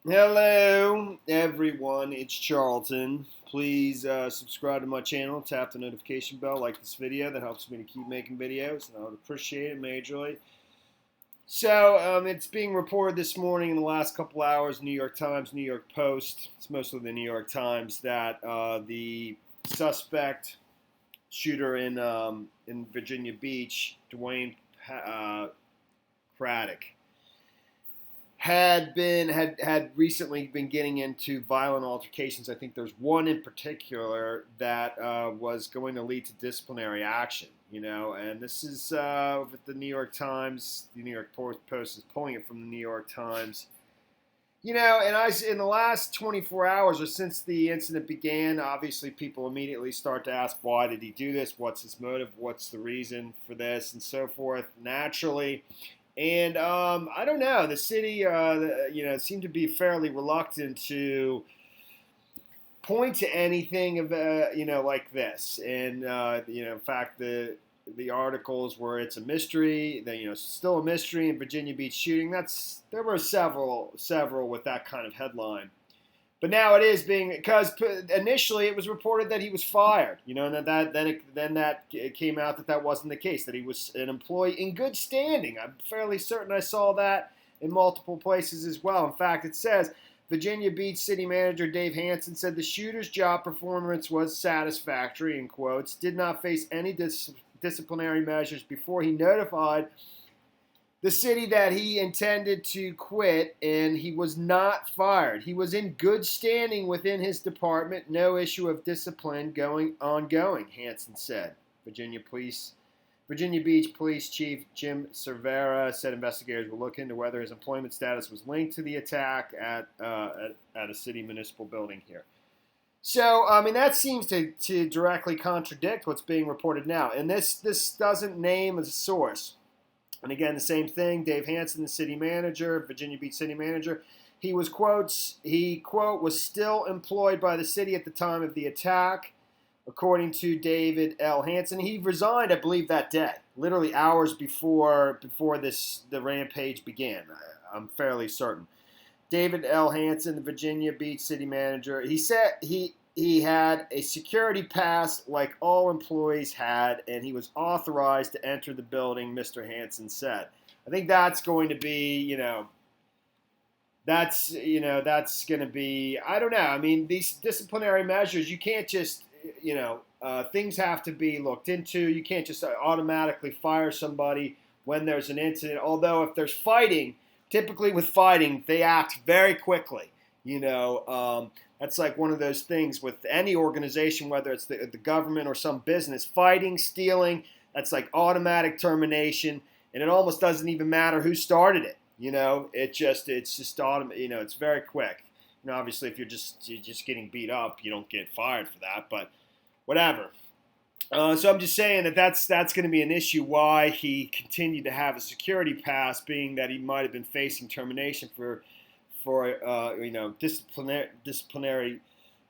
Hello, everyone. It's Charlton. Please subscribe to my channel, tap the notification bell, like this video. That helps me to keep making videos, and I would appreciate it majorly. So, it's being reported this morning in the last couple hours, New York Times, New York Post, it's mostly the New York Times, that the suspect shooter in Virginia Beach, DeWayne Craddock, had recently been getting into violent altercations. I think there's one in particular that was going to lead to disciplinary action. And this is with the New York Times. The New York Post is pulling it from the New York Times. And in the last 24 hours or since the incident began, obviously people immediately start to ask, why did he do this? What's his motive? What's the reason for this? And so forth. Naturally. And I don't know. The city, seemed to be fairly reluctant to point to anything of, like this. And in fact, the articles where it's a mystery, still a mystery in Virginia Beach shooting. There were several with that kind of headline. But now it is being, because initially it was reported that he was fired, and then that it came out that that wasn't the case, that he was an employee in good standing. I'm fairly certain I saw that in multiple places as well. In fact, it says Virginia Beach City Manager Dave Hansen said the shooter's job performance was satisfactory, in quotes, did not face any disciplinary measures before he notified the city that he intended to quit, and he was not fired. He was in good standing within his department. No issue of discipline ongoing, Hansen said. Virginia Beach Police Chief Jim Cervera said investigators will look into whether his employment status was linked to the attack at a city municipal building here. So, that seems to directly contradict what's being reported now. And this doesn't name a source. And again, the same thing. Dave Hansen, the city manager, Virginia Beach city manager, he quote, was still employed by the city at the time of the attack, according to David L. Hansen. He resigned, I believe, that day, literally hours before the rampage began. I'm fairly certain. David L. Hansen, the Virginia Beach city manager, he said he had a security pass like all employees had, and he was authorized to enter the building, Mr. Hansen said. I think that's going to be, that's going to be, I don't know. I mean, these disciplinary measures, you can't just, things have to be looked into. You can't just automatically fire somebody when there's an incident. Although if there's fighting, typically with fighting, they act very quickly. That's like one of those things with any organization, whether it's the government or some business, fighting, stealing, that's like automatic termination, and it almost doesn't even matter who started it. It's just it's very quick. Obviously, if you're just getting beat up, you don't get fired for that, but whatever. So I'm just saying that's going to be an issue why he continued to have a security pass, being that he might have been facing termination for disciplinary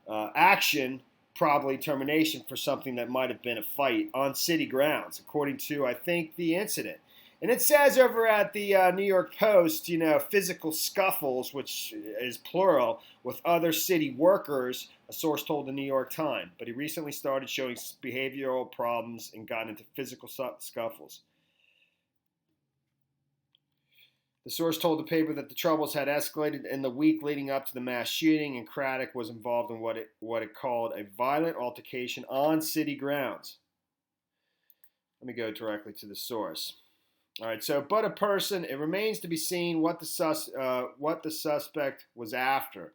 action, probably termination for something that might have been a fight on city grounds, according to, I think, the incident. And it says over at the New York Post, physical scuffles, which is plural, with other city workers, a source told the New York Times. But he recently started showing behavioral problems and got into physical scuffles. The source told the paper that the troubles had escalated in the week leading up to the mass shooting, and Craddock was involved in what it called a violent altercation on city grounds. Let me go directly to the source. All right, so but a person, it remains to be seen what the suspect was after.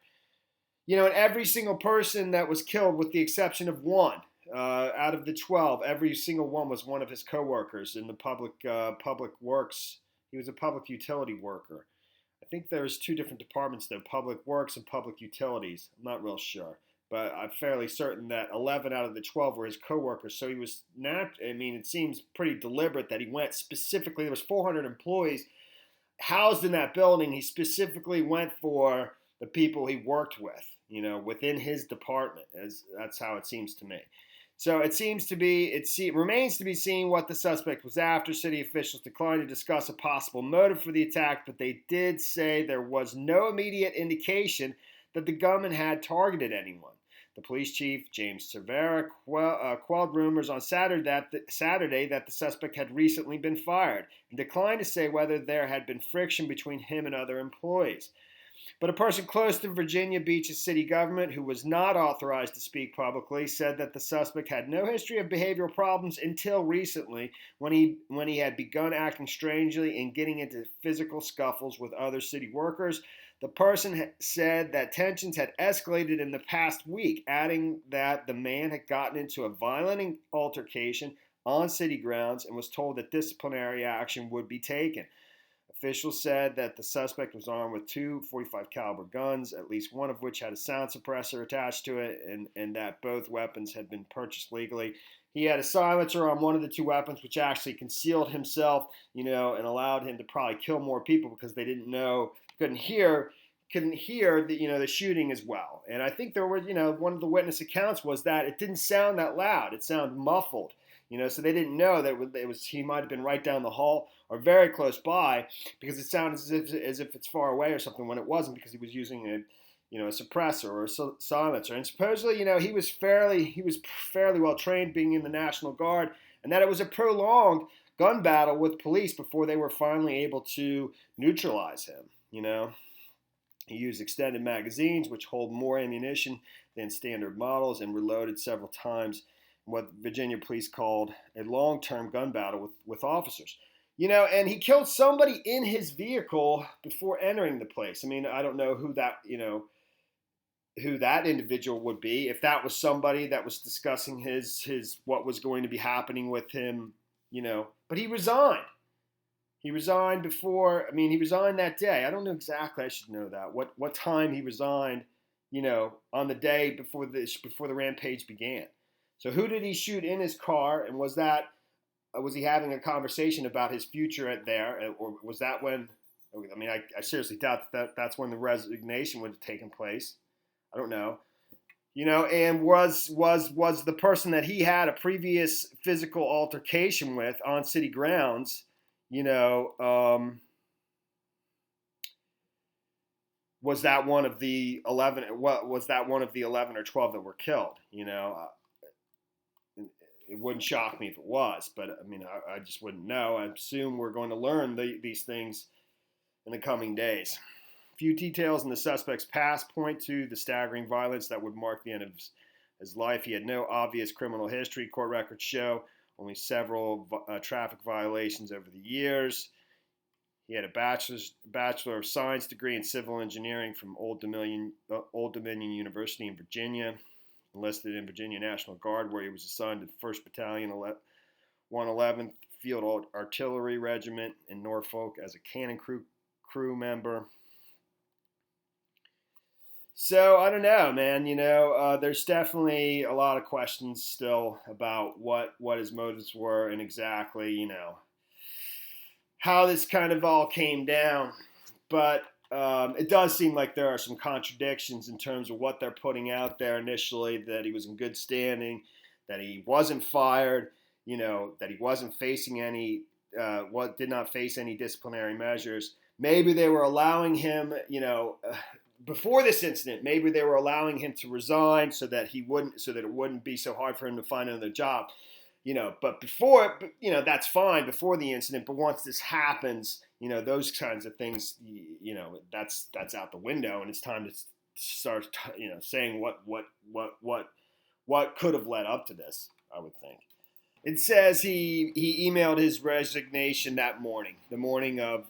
And every single person that was killed, with the exception of one, out of the 12, every single one was one of his coworkers in the public works. He was a public utility worker. I think there's two different departments though, public works and public utilities. I'm not real sure, but I'm fairly certain that 11 out of the 12 were his coworkers. So he was not, it seems pretty deliberate that he went specifically, there was 400 employees housed in that building. He specifically went for the people he worked with, within his department. That's how it seems to me. So it remains to be seen what the suspect was after. City officials declined to discuss a possible motive for the attack, but they did say there was no immediate indication that the gunman had targeted anyone. The police chief, James Cervera, quelled rumors on Saturday that the suspect had recently been fired and declined to say whether there had been friction between him and other employees. But a person close to Virginia Beach's city government, who was not authorized to speak publicly, said that the suspect had no history of behavioral problems until recently, when he had begun acting strangely and getting into physical scuffles with other city workers. The person said that tensions had escalated in the past week, adding that the man had gotten into a violent altercation on city grounds and was told that disciplinary action would be taken. Officials said that the suspect was armed with two .45 caliber guns, at least one of which had a sound suppressor attached to it, and that both weapons had been purchased legally. He had a silencer on one of the two weapons, which actually concealed himself, and allowed him to probably kill more people because they couldn't hear the shooting as well. And I think there were, one of the witness accounts was that it didn't sound that loud; it sounded muffled. So they didn't know that he might have been right down the hall or very close by, because it sounded as if it's far away or something, when it wasn't, because he was using a suppressor or a silencer. And supposedly, he was fairly well trained, being in the National Guard, and that it was a prolonged gun battle with police before they were finally able to neutralize him. He used extended magazines, which hold more ammunition than standard models, and reloaded several times. What Virginia police called a long-term gun battle with officers. And he killed somebody in his vehicle before entering the place. I mean, I don't know who that individual would be, if that was somebody that was discussing his what was going to be happening with him, but he resigned. He resigned he resigned that day. I don't know exactly, I should know that. What time he resigned, on the day before the rampage began. So who did he shoot in his car, and was he having a conversation about his future there, or was that when? I mean, I seriously doubt that's when the resignation would have taken place. I don't know. And was the person that he had a previous physical altercation with on city grounds, was that one of the 11? Was that one of the 11 or 12 that were killed? It wouldn't shock me if it was, but I mean, I just wouldn't know. I assume we're going to learn these things in the coming days. Few details in the suspect's past point to the staggering violence that would mark the end of his life. He had no obvious criminal history. Court records show only several traffic violations over the years. He had a Bachelor of Science degree in civil engineering from Old Dominion University in Virginia. Enlisted in Virginia National Guard, where he was assigned to the 1st Battalion, 111th Field Artillery Regiment in Norfolk as a cannon crew member. So I don't know, man. There's definitely a lot of questions still about what his motives were and exactly, how this kind of all came down. But it does seem like there are some contradictions in terms of what they're putting out there initially, that he was in good standing, that he wasn't fired, that he wasn't facing did not face any disciplinary measures. Maybe they were allowing him, before this incident, maybe they were allowing him to resign so that it wouldn't be so hard for him to find another job. But before, that's fine before the incident. But once this happens, those kinds of things, that's out the window, and it's time to start, saying what could have led up to this, I would think. It says he emailed his resignation that morning, the morning of,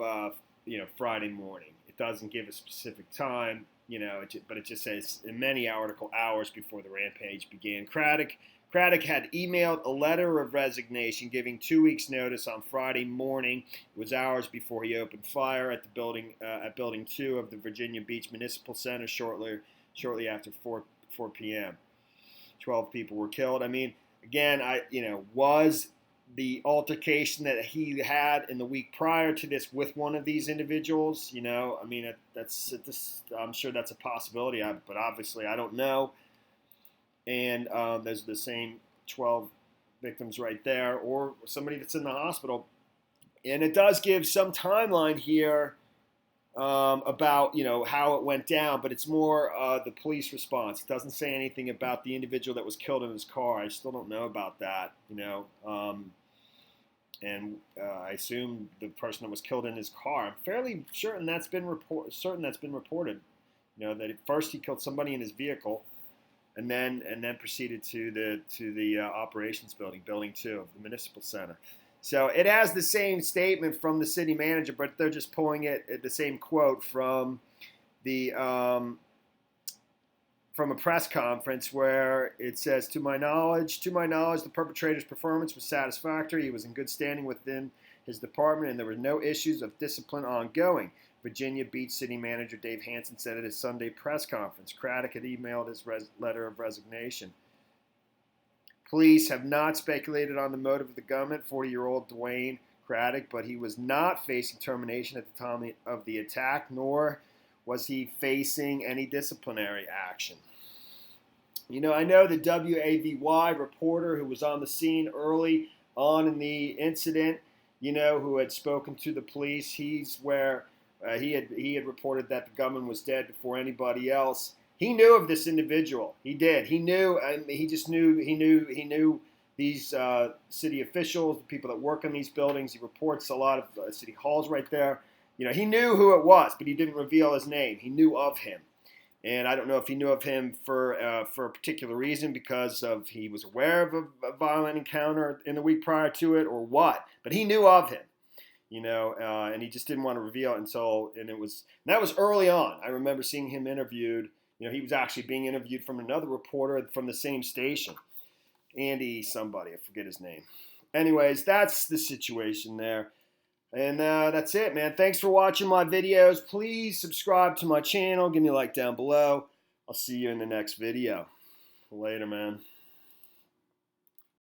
Friday morning. It doesn't give a specific time, but it just says in many hours before the rampage began. Craddock had emailed a letter of resignation giving 2 weeks' notice on Friday morning. It was hours before he opened fire at the building at Building 2 of the Virginia Beach Municipal Center shortly after 4 p.m. 12 people were killed. I mean, again, was the altercation that he had in the week prior to this with one of these individuals? I'm sure that's a possibility, but obviously I don't know. And there's the same 12 victims right there, or somebody that's in the hospital. And it does give some timeline here about how it went down, but it's more the police response. It doesn't say anything about the individual that was killed in his car. I still don't know about that, and I assume the person that was killed in his car. I'm fairly certain that's been reported. That at first he killed somebody in his vehicle, and then proceeded to the operations building, building 2 of the municipal center. So it has the same statement from the city manager, but they're just pulling the same quote from from a press conference where it says, to my knowledge, the perpetrator's performance was satisfactory. He was in good standing within his department, and there were no issues of discipline ongoing. Virginia Beach City Manager Dave Hansen said at his Sunday press conference. Craddock had emailed his letter of resignation. Police have not speculated on the motive of the gunman, 40-year-old DeWayne Craddock, but he was not facing termination at the time of the attack, nor was he facing any disciplinary action. I know the WAVY reporter who was on the scene early on in the incident, who had spoken to the police. He's where he had reported that the gunman was dead before anybody else. He knew of this individual. He did. He knew. He knew these city officials, the people that work in these buildings. He reports a lot of city halls right there. He knew who it was, but he didn't reveal his name. He knew of him, and I don't know if he knew of him for a particular reason, because he was aware of a violent encounter in the week prior to it, or what. But he knew of him. And he just didn't want to reveal it that was early on. I remember seeing him interviewed. He was actually being interviewed from another reporter from the same station. Andy somebody, I forget his name. Anyways, that's the situation there. And that's it, man. Thanks for watching my videos. Please subscribe to my channel. Give me a like down below. I'll see you in the next video. Later, man.